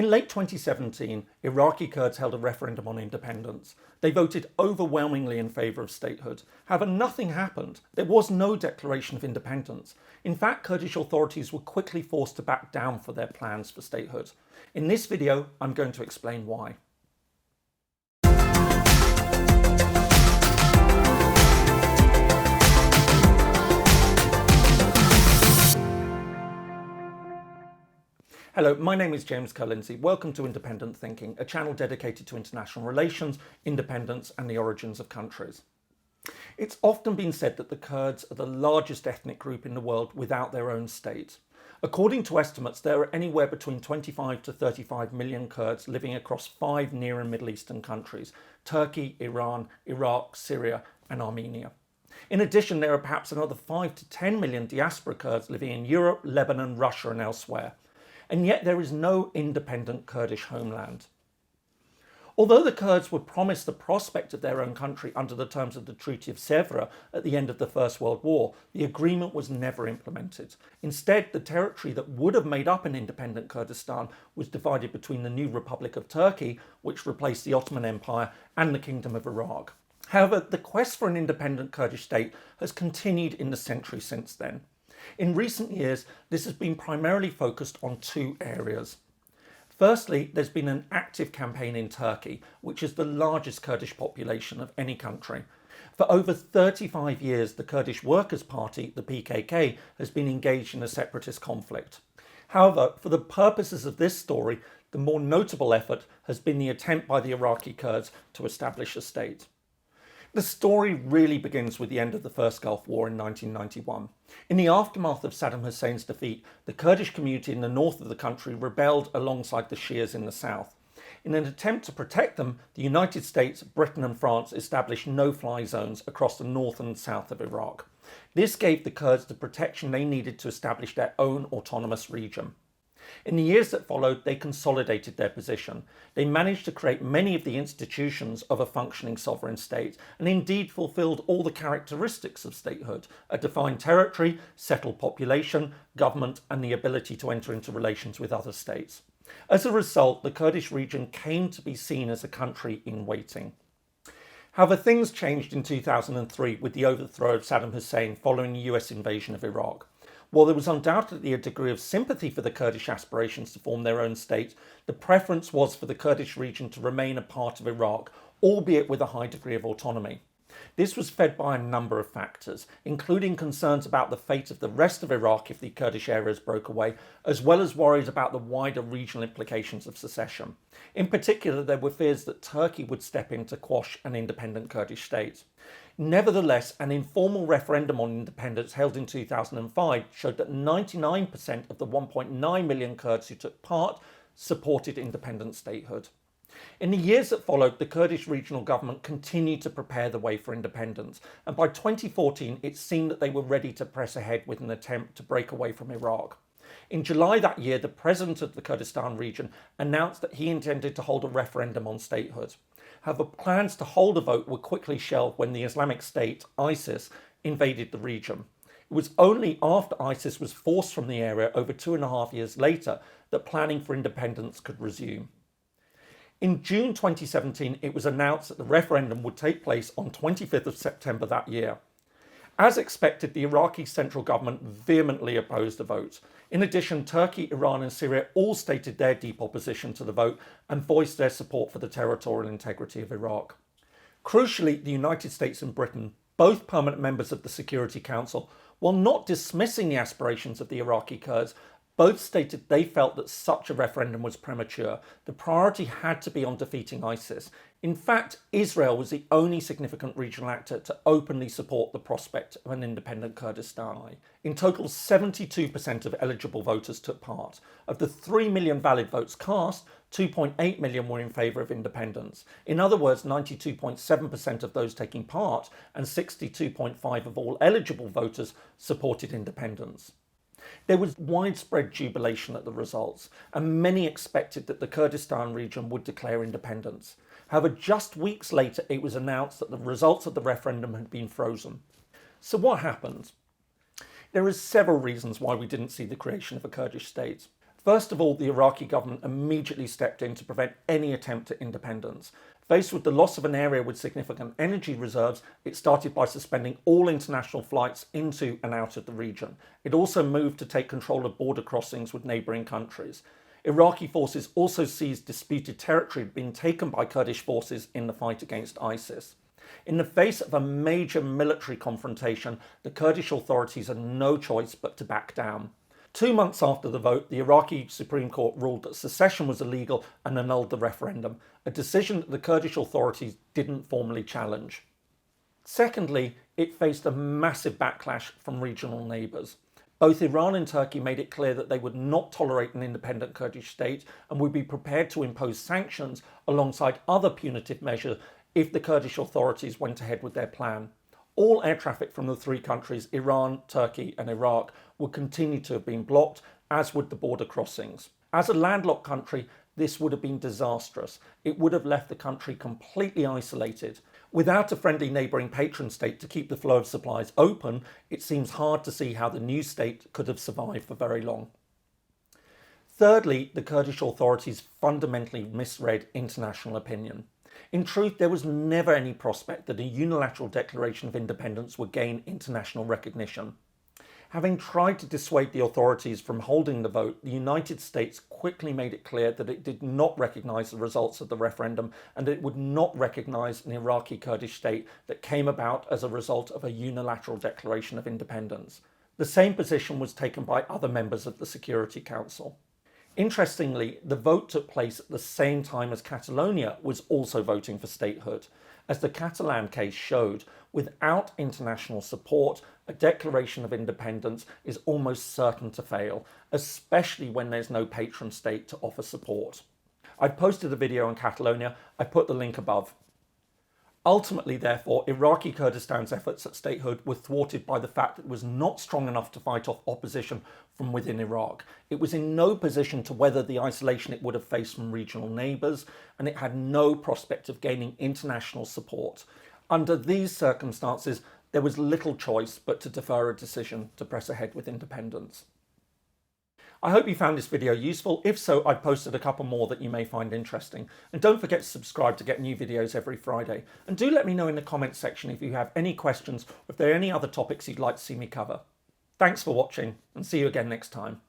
In late 2017, Iraqi Kurds held a referendum on independence. They voted overwhelmingly in favour of statehood. However, nothing happened. There was no declaration of independence. In fact, Kurdish authorities were quickly forced to back down for their plans for statehood. In this video, I'm going to explain why. Hello, my name is James Ker-Lindsay. Welcome to Independent Thinking, a channel dedicated to international relations, independence and the origins of countries. It's often been said that the Kurds are the largest ethnic group in the world without their own state. According to estimates, there are anywhere between 25 to 35 million Kurds living across 5 Near and Middle Eastern countries: Turkey, Iran, Iraq, Syria and Armenia. In addition, there are perhaps another 5 to 10 million diaspora Kurds living in Europe, Lebanon, Russia and elsewhere. And yet there is no independent Kurdish homeland. Although the Kurds were promised the prospect of their own country under the terms of the Treaty of Sèvres at the end of the First World War, the agreement was never implemented. Instead, the territory that would have made up an independent Kurdistan was divided between the new Republic of Turkey, which replaced the Ottoman Empire, and the Kingdom of Iraq. However, the quest for an independent Kurdish state has continued in the century since then. In recent years, this has been primarily focused on two areas. Firstly, there's been an active campaign in Turkey, which is the largest Kurdish population of any country. For over 35 years, the Kurdish Workers' Party, the PKK, has been engaged in a separatist conflict. However, for the purposes of this story, the more notable effort has been the attempt by the Iraqi Kurds to establish a state. The story really begins with the end of the First Gulf War in 1991. In the aftermath of Saddam Hussein's defeat, the Kurdish community in the north of the country rebelled alongside the Shias in the south. In an attempt to protect them, the United States, Britain and France established no-fly zones across the north and south of Iraq. This gave the Kurds the protection they needed to establish their own autonomous region. In the years that followed, they consolidated their position. They managed to create many of the institutions of a functioning sovereign state and indeed fulfilled all the characteristics of statehood: a defined territory, settled population, government and the ability to enter into relations with other states. As a result, the Kurdish region came to be seen as a country in waiting. However, things changed in 2003 with the overthrow of Saddam Hussein following the US invasion of Iraq. While there was undoubtedly a degree of sympathy for the Kurdish aspirations to form their own state, the preference was for the Kurdish region to remain a part of Iraq, albeit with a high degree of autonomy. This was fed by a number of factors, including concerns about the fate of the rest of Iraq if the Kurdish areas broke away, as well as worries about the wider regional implications of secession. In particular, there were fears that Turkey would step in to quash an independent Kurdish state. Nevertheless, an informal referendum on independence held in 2005 showed that 99% of the 1.9 million Kurds who took part supported independent statehood. In the years that followed, the Kurdish Regional Government continued to prepare the way for independence, and by 2014 it seemed that they were ready to press ahead with an attempt to break away from Iraq. In July that year, the president of the Kurdistan region announced that he intended to hold a referendum on statehood. However, plans to hold a vote were quickly shelved when the Islamic State, ISIS, invaded the region. It was only after ISIS was forced from the area over 2.5 years later that planning for independence could resume. In June 2017, it was announced that the referendum would take place on 25th of September that year. As expected, the Iraqi central government vehemently opposed the vote. In addition, Turkey, Iran and Syria all stated their deep opposition to the vote and voiced their support for the territorial integrity of Iraq. Crucially, the United States and Britain, both permanent members of the Security Council, while not dismissing the aspirations of the Iraqi Kurds, both stated they felt that such a referendum was premature. The priority had to be on defeating ISIS. In fact, Israel was the only significant regional actor to openly support the prospect of an independent Kurdistan. In total, 72% of eligible voters took part. Of the 3 million valid votes cast, 2.8 million were in favour of independence. In other words, 92.7% of those taking part and 62.5% of all eligible voters supported independence. There was widespread jubilation at the results, and many expected that the Kurdistan region would declare independence. However, just weeks later, it was announced that the results of the referendum had been frozen. So what happened? There are several reasons why we didn't see the creation of a Kurdish state. First of all, the Iraqi government immediately stepped in to prevent any attempt at independence. Faced with the loss of an area with significant energy reserves, it started by suspending all international flights into and out of the region. It also moved to take control of border crossings with neighbouring countries. Iraqi forces also seized disputed territory being taken by Kurdish forces in the fight against ISIS. In the face of a major military confrontation, the Kurdish authorities had no choice but to back down. 2 months after the vote, the Iraqi Supreme Court ruled that secession was illegal and annulled the referendum, a decision that the Kurdish authorities didn't formally challenge. Secondly, it faced a massive backlash from regional neighbours. Both Iran and Turkey made it clear that they would not tolerate an independent Kurdish state and would be prepared to impose sanctions alongside other punitive measures if the Kurdish authorities went ahead with their plan. All air traffic from the three countries, Iran, Turkey and Iraq, would continue to have been blocked, as would the border crossings. As a landlocked country, this would have been disastrous. It would have left the country completely isolated. Without a friendly neighbouring patron state to keep the flow of supplies open, it seems hard to see how the new state could have survived for very long. Thirdly, the Kurdish authorities fundamentally misread international opinion. In truth, there was never any prospect that a unilateral declaration of independence would gain international recognition. Having tried to dissuade the authorities from holding the vote, the United States quickly made it clear that it did not recognise the results of the referendum and that it would not recognise an Iraqi Kurdish state that came about as a result of a unilateral declaration of independence. The same position was taken by other members of the Security Council. Interestingly, the vote took place at the same time as Catalonia was also voting for statehood. As the Catalan case showed, without international support, a declaration of independence is almost certain to fail, especially when there's no patron state to offer support. I've posted a video on Catalonia. I put the link above. Ultimately, therefore, Iraqi Kurdistan's efforts at statehood were thwarted by the fact that it was not strong enough to fight off opposition from within Iraq. It was in no position to weather the isolation it would have faced from regional neighbours, and it had no prospect of gaining international support. Under these circumstances, there was little choice but to defer a decision to press ahead with independence. I hope you found this video useful. If so, I've posted a couple more that you may find interesting. And don't forget to subscribe to get new videos every Friday. And do let me know in the comments section if you have any questions or if there are any other topics you'd like to see me cover. Thanks for watching and see you again next time.